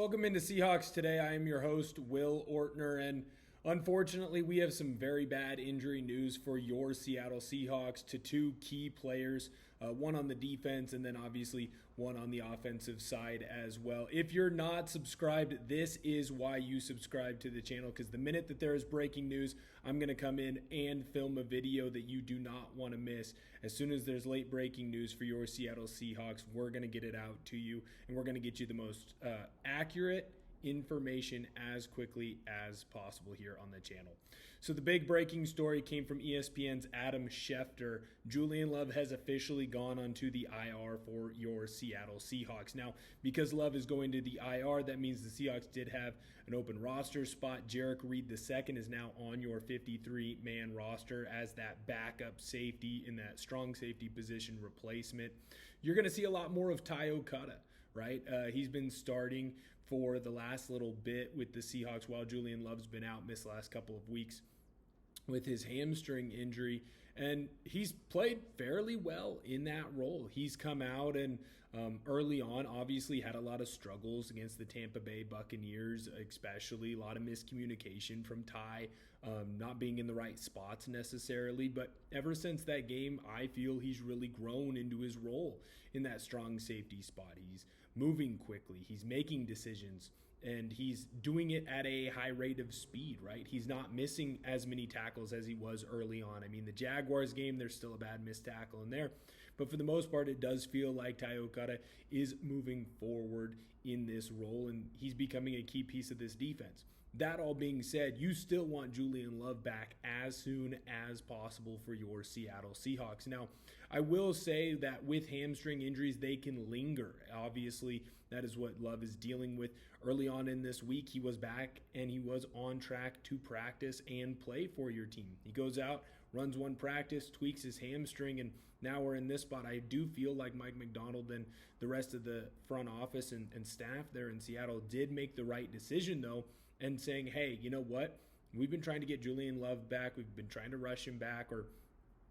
Welcome into Seahawks Today. I am your host, Will Ortner, and unfortunately, we have some very bad injury news for your Seattle Seahawks to two key players, one on the defense and then obviously one on the offensive side as well. If you're not subscribed, this is why you subscribe to the channel, because the minute that there is breaking news, I'm going to come in and film a video that you do not want to miss. As soon as there's late breaking news for your Seattle Seahawks, we're going to get it out to you, and we're going to get you the most accurate information as quickly as possible here on the channel. So the big breaking story came from ESPN's Adam Schefter. Julian Love has officially gone onto the IR for your Seattle Seahawks. Now, because Love is going to the IR, that means the Seahawks did have an open roster spot. Jarek Reed II is now on your 53-man roster as that backup safety in that strong safety position replacement. You're going to see a lot more of Ty Okada, right? He's been starting for the last little bit with the Seahawks while Julian Love's been out, missed the last couple of weeks with his hamstring injury, and he's played fairly well in that role. He's come out and early on obviously had a lot of struggles against the Tampa Bay Buccaneers, especially a lot of miscommunication from Ty, not being in the right spots necessarily, but ever since that game, I feel he's really grown into his role in that strong safety spot. He's moving quickly, he's making decisions, and he's doing it at a high rate of speed, right? He's not missing as many tackles as he was early on. I mean, the Jaguars game, there's still a bad missed tackle in there. But for the most part, it does feel like Ty Okada is moving forward in this role, and he's becoming a key piece of this defense. That all being said, you still want Julian Love back as soon as possible for your Seattle Seahawks. Now, I will say that with hamstring injuries, they can linger. Obviously, that is what Love is dealing with. Early on in this week, he was back and he was on track to practice and play for your team. He goes out, runs one practice, tweaks his hamstring, and now we're in this spot. I do feel like Mike McDonald and the rest of the front office and staff there in Seattle did make the right decision, though, and saying, hey, you know what? We've been trying to get Julian Love back. We've been trying to rush him back, or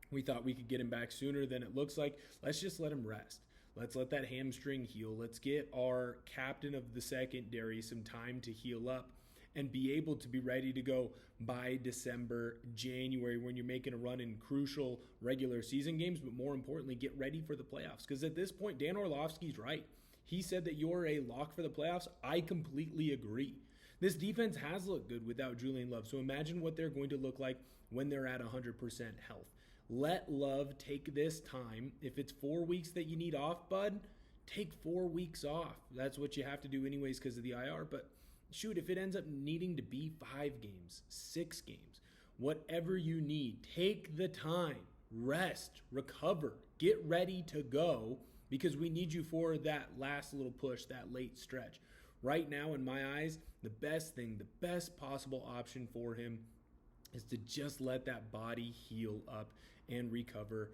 we thought we could get him back sooner than it looks like. Let's just let him rest. Let's let that hamstring heal. Let's get our captain of the secondary some time to heal up and be able to be ready to go by December, January, when you're making a run in crucial regular season games, but more importantly, get ready for the playoffs. Because at this point, Dan Orlovsky's right. He said that you're a lock for the playoffs. I completely agree. This defense has looked good without Julian Love, so imagine what they're going to look like when they're at 100% health. Let Love take this time. If it's 4 weeks that you need off, bud, take 4 weeks off. That's what you have to do anyways because of the IR, but shoot, if it ends up needing to be 5 games, 6 games, whatever you need, take the time, rest, recover, get ready to go, because we need you for that last little push, that late stretch. Right now, in my eyes, the best thing, the best possible option for him is to just let that body heal up and recover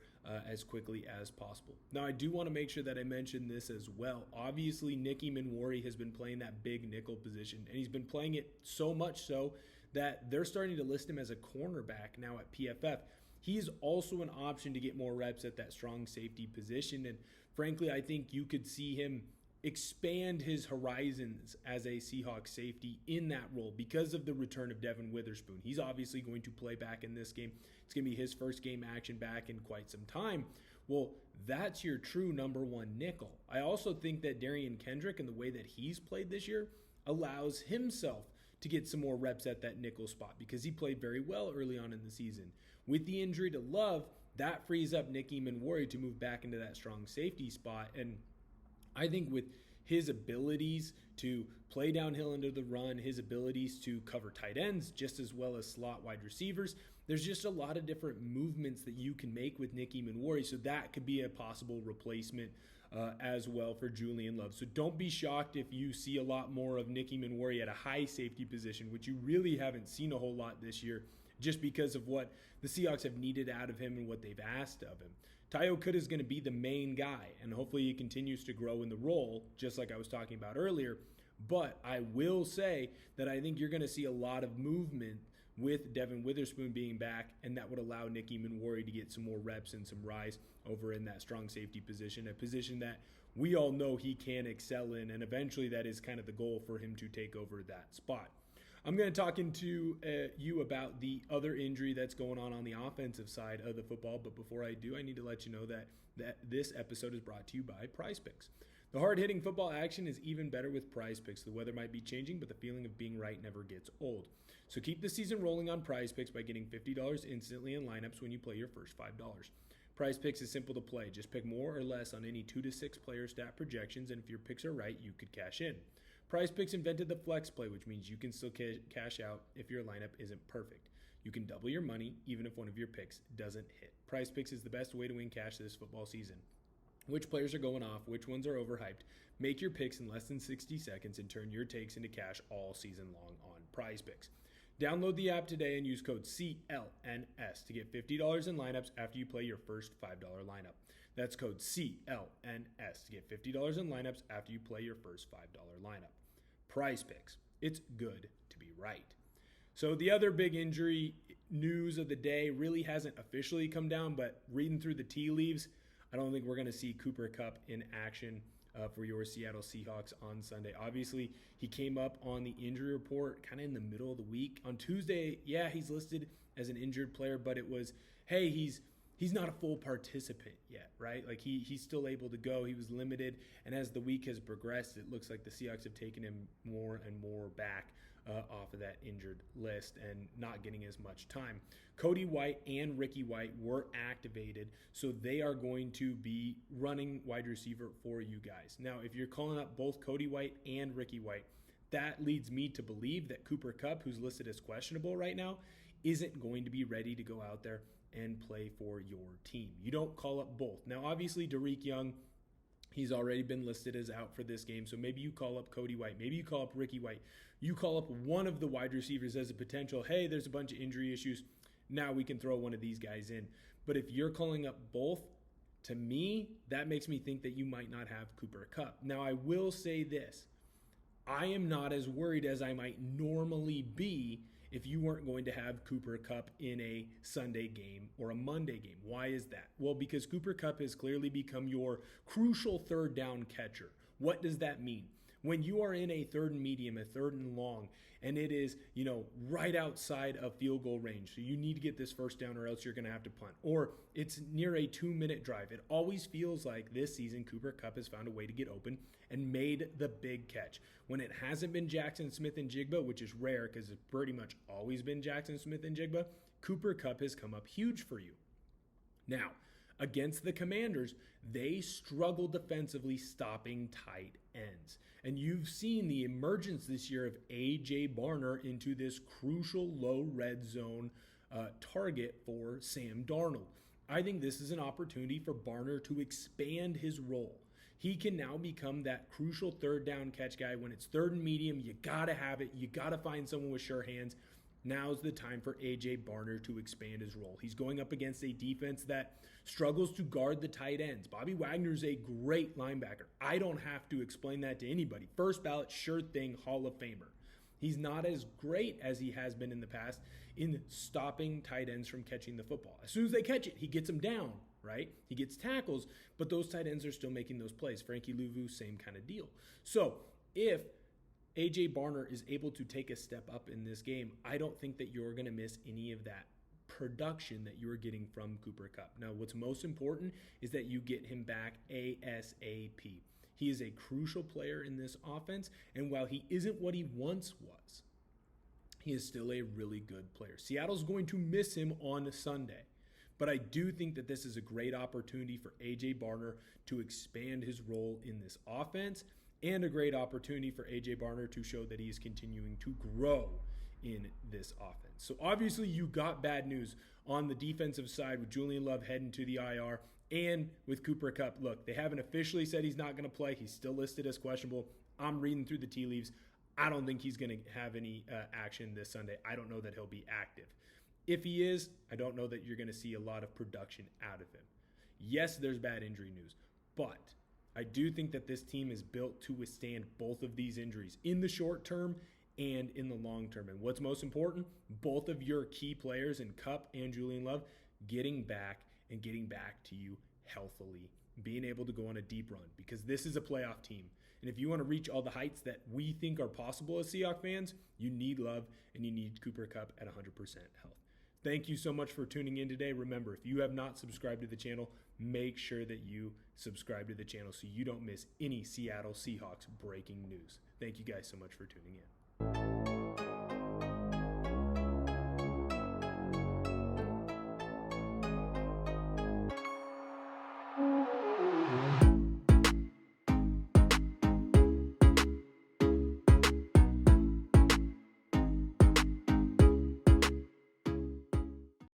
as quickly as possible. Now, I do want to make sure that I mention this as well. Obviously, Nicky Manwari has been playing that big nickel position, and he's been playing it so much so that they're starting to list him as a cornerback now at PFF. He's also an option to get more reps at that strong safety position, and frankly, I think you could see him expand his horizons as a Seahawks safety in that role because of the return of Devin Witherspoon. He's obviously going to play back in this game. It's going to be his first game action back in quite some time. Well, that's your true number one nickel. I also think that Darian Kendrick and the way that he's played this year allows himself to get some more reps at that nickel spot because he played very well early on in the season. With the injury to Love, that frees up Nicky Manwari to move back into that strong safety spot, and I think with his abilities to play downhill into the run, his abilities to cover tight ends just as well as slot wide receivers, there's just a lot of different movements that you can make with Nicky Manwari, so that could be a possible replacement as well for Julian Love. So don't be shocked if you see a lot more of Nicky Manwari at a high safety position, which you really haven't seen a whole lot this year, just because of what the Seahawks have needed out of him and what they've asked of him. Ty Okada is going to be the main guy, and hopefully he continues to grow in the role, just like I was talking about earlier. But I will say that I think you're going to see a lot of movement with Devin Witherspoon being back, and that would allow Nicky Manwari to get some more reps and some rise over in that strong safety position, a position that we all know he can excel in, and eventually that is kind of the goal for him to take over that spot. I'm going to talk into you about the other injury that's going on the offensive side of the football, but before I do, I need to let you know that this episode is brought to you by Prize Picks. The hard-hitting football action is even better with Prize Picks. The weather might be changing, but the feeling of being right never gets old. So keep the season rolling on Prize Picks by getting $50 instantly in lineups when you play your first $5. Prize Picks is simple to play. Just pick more or less on any 2 to 6 player stat projections, and if your picks are right, you could cash in. Prize Picks invented the flex play, which means you can still cash out if your lineup isn't perfect. You can double your money even if one of your picks doesn't hit. Prize Picks is the best way to win cash this football season. Which players are going off, which ones are overhyped. Make your picks in less than 60 seconds and turn your takes into cash all season long on Prize Picks. Download the app today and use code CLNS to get $50 in lineups after you play your first $5 lineup. That's code CLNS to get $50 in lineups after you play your first $5 lineup. Prize Picks. It's good to be right. So the other big injury news of the day really hasn't officially come down, but reading through the tea leaves, I don't think we're going to see Cooper Kupp in action for your Seattle Seahawks on Sunday. Obviously, he came up on the injury report kind of in the middle of the week. On Tuesday, yeah, he's listed as an injured player, but it was, hey, he's not a full participant yet, right? Like he's still able to go. He was limited, and as the week has progressed, it looks like the Seahawks have taken him more and more back off of that injured list and not getting as much time. Cody White and Ricky White were activated, so they are going to be running wide receiver for you guys. Now, if you're calling up both Cody White and Ricky White, that leads me to believe that Cooper Kupp, who's listed as questionable right now, isn't going to be ready to go out there and play for your team. You don't call up both. Now, obviously, Derek Young, he's already been listed as out for this game, so maybe you call up Cody White. Maybe you call up Ricky White. You call up one of the wide receivers as a potential, hey, there's a bunch of injury issues. Now we can throw one of these guys in. But if you're calling up both, to me, that makes me think that you might not have Cooper Kupp. Now, I will say this. I am not as worried as I might normally be if you weren't going to have Cooper Kupp in a Sunday game or a Monday game. Why is that? Well, because Cooper Kupp has clearly become your crucial third down catcher. What does that mean? When you are in a third and medium, a third and long, and it is, right outside of field goal range, so you need to get this first down or else you're going to have to punt, or it's near a 2-minute drive. It always feels like this season Cooper Kupp has found a way to get open and made the big catch. When it hasn't been Jackson Smith-Njigba, which is rare because it's pretty much always been Jackson Smith-Njigba, Cooper Kupp has come up huge for you. Now, against the Commanders, they struggle defensively stopping tight ends. And you've seen the emergence this year of A.J. Barner into this crucial low red zone target for Sam Darnold. I think this is an opportunity for Barner to expand his role. He can now become that crucial third down catch guy. When it's third and medium, you got to have it. You got to find someone with sure hands. Now's the time for A.J. Barner to expand his role. He's going up against a defense that struggles to guard the tight ends. Bobby Wagner's a great linebacker. I don't have to explain that to anybody. First ballot, sure thing, Hall of Famer. He's not as great as he has been in the past in stopping tight ends from catching the football. As soon as they catch it, he gets them down, right? He gets tackles, but those tight ends are still making those plays. Frankie Louvu, same kind of deal. So if A.J. Barner is able to take a step up in this game, I don't think that you're going to miss any of that production that you're getting from Cooper Kupp. Now, what's most important is that you get him back ASAP. He is a crucial player in this offense, and while he isn't what he once was, he is still a really good player. Seattle's going to miss him on Sunday, but I do think that this is a great opportunity for A.J. Barner to expand his role in this offense, and a great opportunity for A.J. Barner to show that he is continuing to grow in this offense. So obviously you got bad news on the defensive side with Julian Love heading to the IR and with Cooper Kupp. Look, they haven't officially said he's not going to play. He's still listed as questionable. I'm reading through the tea leaves. I don't think he's going to have any action this Sunday. I don't know that he'll be active. If he is, I don't know that you're going to see a lot of production out of him. Yes, there's bad injury news, but I do think that this team is built to withstand both of these injuries in the short term and in the long term. And what's most important, both of your key players in Kupp and Julian Love getting back to you healthily, being able to go on a deep run, because this is a playoff team. And if you want to reach all the heights that we think are possible as Seahawks fans, you need Love and you need Cooper Kupp at 100% health. Thank you so much for tuning in today. Remember, if you have not subscribed to the channel, make sure that you subscribe to the channel so you don't miss any Seattle Seahawks breaking news. Thank you guys so much for tuning in.